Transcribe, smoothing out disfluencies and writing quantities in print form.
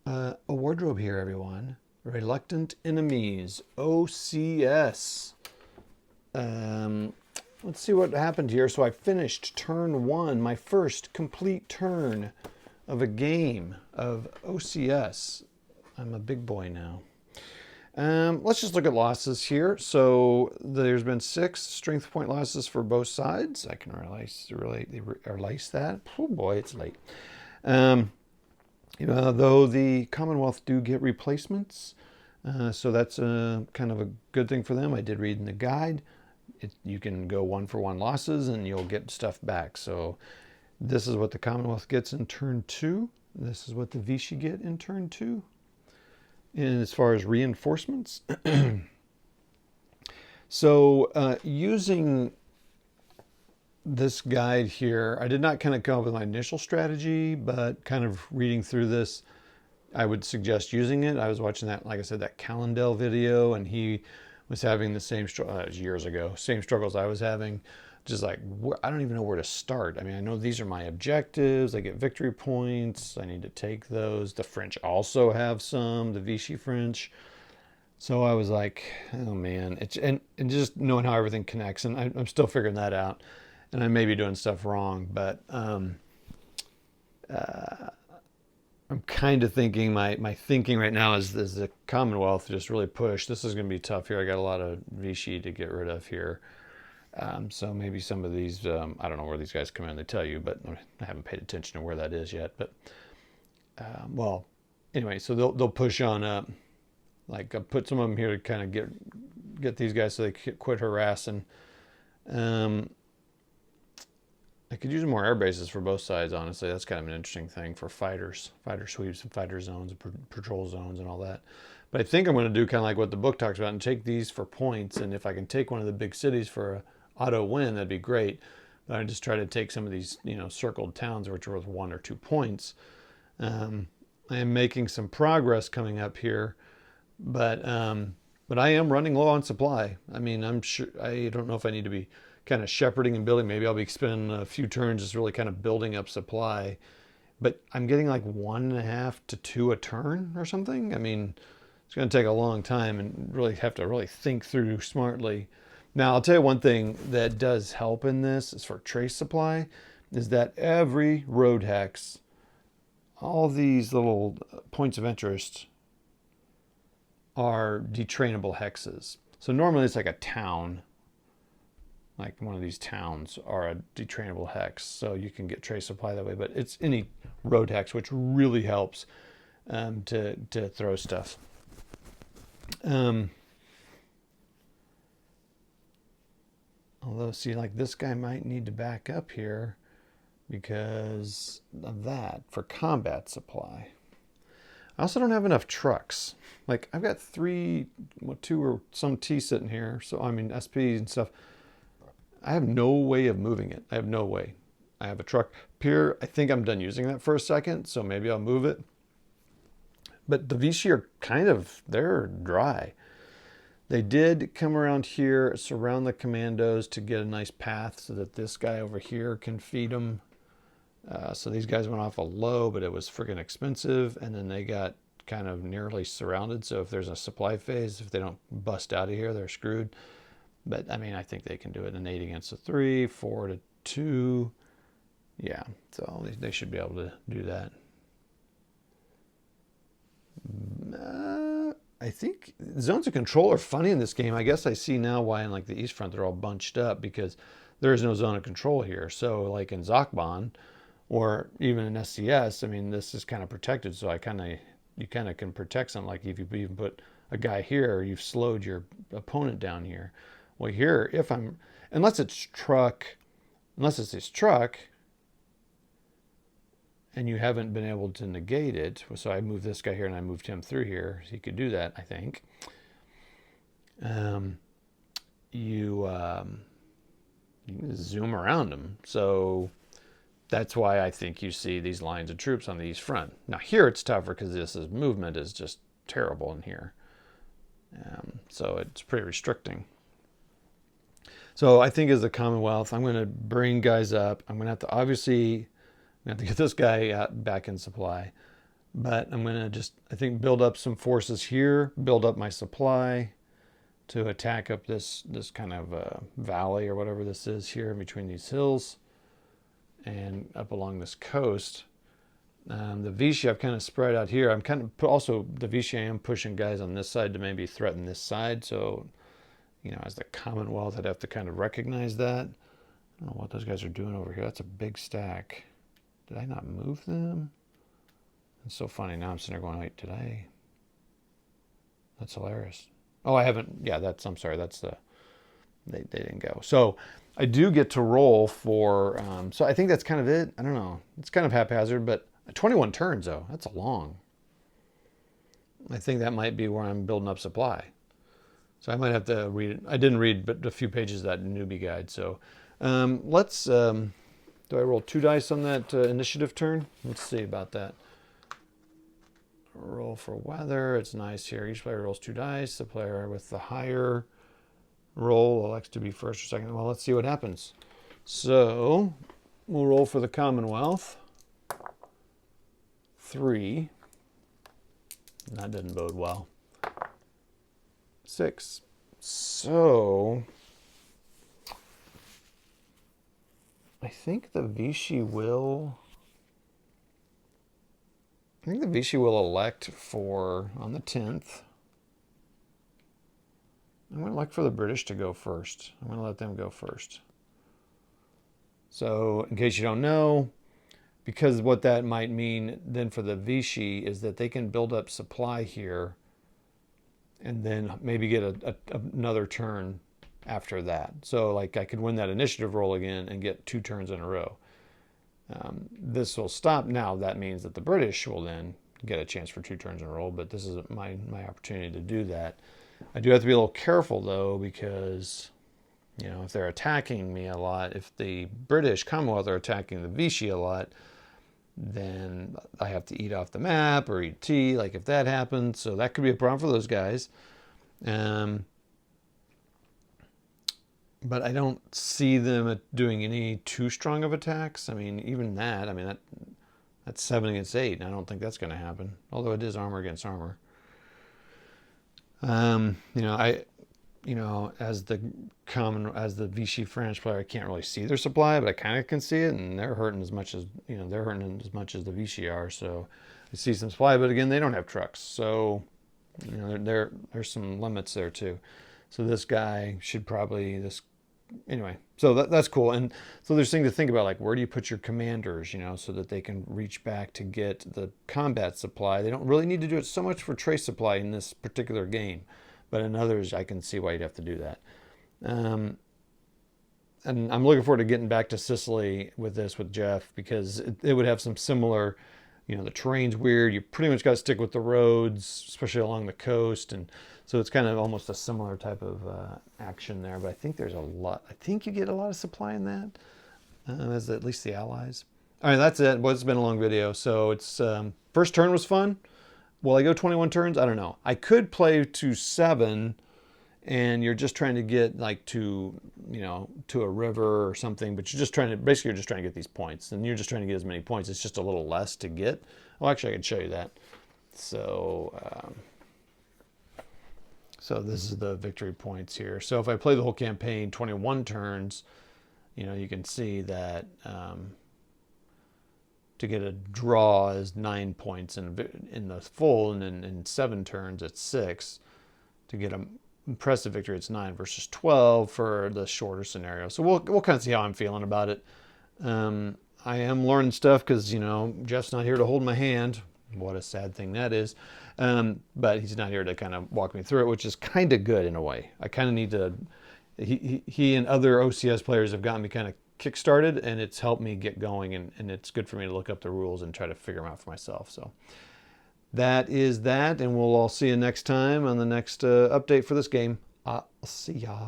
A wardrobe here, everyone. Reluctant Enemies, OCS. Um, let's see what happened here. So I finished turn one, my first complete turn of a game of OCS. I'm a big boy now. Let's just look at losses here. So there's been 6 strength point losses for both sides. I can erase that. Oh boy, it's late. Though the Commonwealth do get replacements, so that's kind of a good thing for them. I did read in the guide. You can go 1-for-1 losses and you'll get stuff back. So this is what the Commonwealth gets in turn 2. This is what the Vichy get in turn 2. And as far as reinforcements, so using this guide here, I did not kind of come up with my initial strategy, but kind of reading through this, I would suggest using it. I was watching that, like I said, that Calendel video, and he was having the same years ago, same struggles I was having. Just like, I don't even know where to start. I mean, I know these are my objectives. I get victory points. I need to take those. The French also have some, the Vichy French. So I was like, oh man, and just knowing how everything connects, and I'm still figuring that out. And I may be doing stuff wrong, but I'm kind of thinking, my thinking right now is the Commonwealth just really push. This is going to be tough here. I got a lot of Vichy to get rid of here. So maybe some of these, I don't know where these guys come in, they tell you, but I haven't paid attention to where that is yet. But, well, anyway, so they'll push on up. Like, I put some of them here to kind of get these guys so they quit harassing. I could use more air bases for both sides, honestly. That's kind of an interesting thing for fighters, fighter sweeps and fighter zones and patrol zones and all that. But I think I'm going to do kind of like what the book talks about and take these for points. And if I can take one of the big cities for a auto win, that'd be great. But I just try to take some of these, circled towns which are worth 1 or 2 points. I am making some progress coming up here, but I am running low on supply. I mean, I'm sure, I don't know if I need to be kind of shepherding and building. Maybe I'll be spending a few turns just really kind of building up supply. But I'm getting like 1.5 to 2 a turn or something. I mean, it's going to take a long time and really have to really think through smartly. Now, I'll tell you one thing that does help in this is for trace supply, is that every road hex, all these little points of interest are detrainable hexes. So normally it's like a town, like one of these towns are a detrainable hex. So you can get trace supply that way, but it's any road hex, which really helps to throw stuff. Although, see, like this guy might need to back up here because of that for combat supply. I also don't have enough trucks. Like I've got 2 or some T sitting here. So I mean SPs and stuff. I have no way of moving it. I have no way. I have a truck here. I think I'm done using that for a second, so maybe I'll move it. But the Vichy are they're dry. They did come around here, surround the commandos to get a nice path so that this guy over here can feed them. So these guys went off a low, but it was freaking expensive. And then they got kind of nearly surrounded. So if there's a supply phase, if they don't bust out of here, they're screwed. But I mean, I think they can do it. An 8 against a 3, 4 to 2. Yeah, so they should be able to do that. I think zones of control are funny in this game. I guess I see now why in like the East Front they're all bunched up, because there is no zone of control here. So like in Zokban or even in SCS, I mean, this is kind of protected. So you kind of can protect something. Like if you even put a guy here, you've slowed your opponent down here. Well, here, unless it's his truck, and you haven't been able to negate it, so I moved this guy here and I moved him through here, so he could do that, I think. You can zoom around him, so that's why I think you see these lines of troops on the East Front. Now here it's tougher because this movement is just terrible in here, so it's pretty restricting. So I think as the Commonwealth, I'm going to bring guys up. I'm going to have to obviously. We have to get this guy back in supply. But I'm going to just, I think, build up some forces here, build up my supply to attack up this kind of valley or whatever this is here in between these hills and up along this coast. The Vichy I've kind of spread out here. I'm kind of also the Vichy I am pushing guys on this side to maybe threaten this side. So, you know, as the Commonwealth, I'd have to kind of recognize that. I don't know what those guys are doing over here. That's a big stack. Did I not move them? It's so funny. Now I'm sitting there going, wait, did I? That's hilarious. Oh, I haven't. Yeah, that's, I'm sorry. That's the, they didn't go. So I do get to roll for, so I think that's kind of it. I don't know. It's kind of haphazard, but 21 turns though. That's a long. I think that might be where I'm building up supply. So I might have to read it. I didn't read but a few pages of that newbie guide. So let's, do I roll 2 dice on that initiative turn? Let's see about that. Roll for weather. It's nice here. Each player rolls 2 dice. The player with the higher roll elects to be first or second. Well, let's see what happens. So we'll roll for the Commonwealth. 3. That didn't bode well. 6. So I think the Vichy will... I think the Vichy will elect for, on the 10th, I'm going to elect for the British to go first. I'm going to let them go first. So, in case you don't know, because what that might mean then for the Vichy is that they can build up supply here and then maybe get another turn after that. So, like, I could win that initiative roll again and get 2 turns in a row. This will stop now. That means that the British will then get a chance for 2 turns in a row, but this is my opportunity to do that. I do have to be a little careful though, because, you know, if they're attacking me a lot, if the British Commonwealth are attacking the Vichy a lot, then I have to eat off the map or eat tea, like if that happens. So that could be a problem for those guys. But I don't see them doing any too strong of attacks. I mean, even that, I mean, that's 7 against 8, and I don't think that's going to happen. Although it is armor against armor. As the Vichy French player, I can't really see their supply, but I kind of can see it, and they're hurting as much as, they're hurting as much as the Vichy are. So I see some supply, but again, they don't have trucks. So, there's some limits there too. So this guy should probably, anyway, so that's cool. And so there's things to think about, like where do you put your commanders, so that they can reach back to get the combat supply. They don't really need to do it so much for trace supply in this particular game, but in others I can see why you'd have to do that. And I'm looking forward to getting back to Sicily with Jeff, because it would have some similar, the terrain's weird. You pretty much got to stick with the roads, especially along the coast. And so it's kind of almost a similar type of action there. But I think there's a lot. I think you get a lot of supply in that, as at least the Allies. All right, that's it. Well, it's been a long video. So it's first turn was fun. Will I go 21 turns? I don't know. I could play to 7, and you're just trying to get like to a river or something, but you're just trying to get these points, and you're just trying to get as many points. It's just a little less to get. Well, actually I can show you that. So so this is the victory points here. So if I play the whole campaign 21 turns, you can see that to get a draw is 9 points in the full, and in 7 turns it's 6. To get a impressive victory, it's 9 versus 12 for the shorter scenario. So we'll kind of see how I'm feeling about it. I am learning stuff because, Jeff's not here to hold my hand. What a sad thing that is. But he's not here to kind of walk me through it, which is kind of good in a way. I kind of need to, he and other OCS players have gotten me kind of kick-started, and it's helped me get going, and it's good for me to look up the rules and try to figure them out for myself. So that is that, and we'll all see you next time on the next update for this game. I'll see ya.